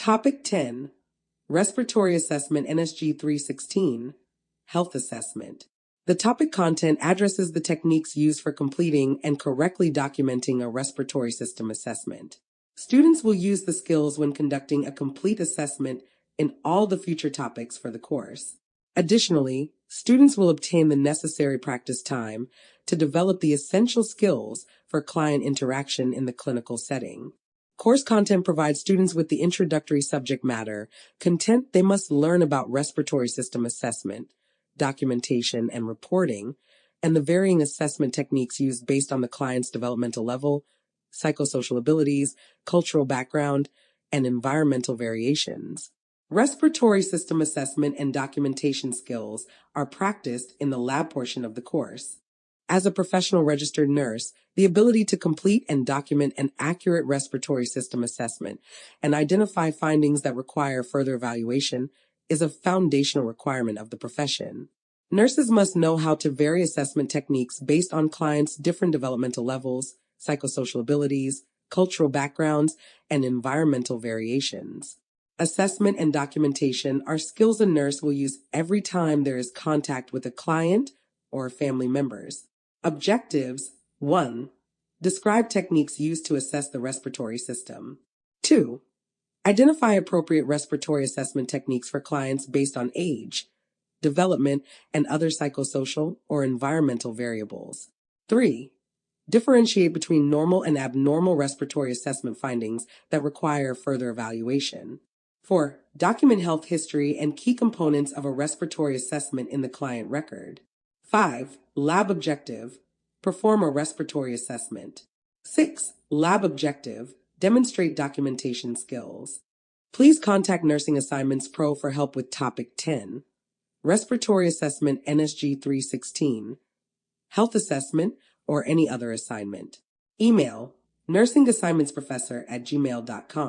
Topic 10. Respiratory Assessment NSG 316. Health Assessment. The topic content addresses the techniques used for completing and correctly documenting a respiratory system assessment. Students will use the skills when conducting a complete assessment in all the future topics for the course. Additionally, students will obtain the necessary practice time to develop the essential skills for client interaction in the clinical setting. Course content provides students with the introductory subject matter content they must learn about respiratory system assessment, documentation, and reporting, and the varying assessment techniques used based on the client's developmental level, psychosocial abilities, cultural background, and environmental variations. Respiratory system assessment and documentation skills are practiced in the lab portion of the course. As a professional registered nurse, the ability to complete and document an accurate respiratory system assessment and identify findings that require further evaluation is a foundational requirement of the profession. Nurses must know how to vary assessment techniques based on clients' different developmental levels, psychosocial abilities, cultural backgrounds, and environmental variations. Assessment and documentation are skills a nurse will use every time there is contact with a client or family members. Objectives: 1. Describe techniques used to assess the respiratory system. 2. Identify appropriate respiratory assessment techniques for clients based on age, development, and other psychosocial or environmental variables. 3. Differentiate between normal and abnormal respiratory assessment findings that require further evaluation. 4. Document health history and key components of a respiratory assessment in the client record. 5. Lab objective. Perform a respiratory assessment. 6. Lab objective. Demonstrate documentation skills. Please contact Nursing Assignments Pro for help with Topic 10. Respiratory Assessment NSG 316. Health Assessment, or any other assignment. Email: nursingassignmentsprofessor@gmail.com.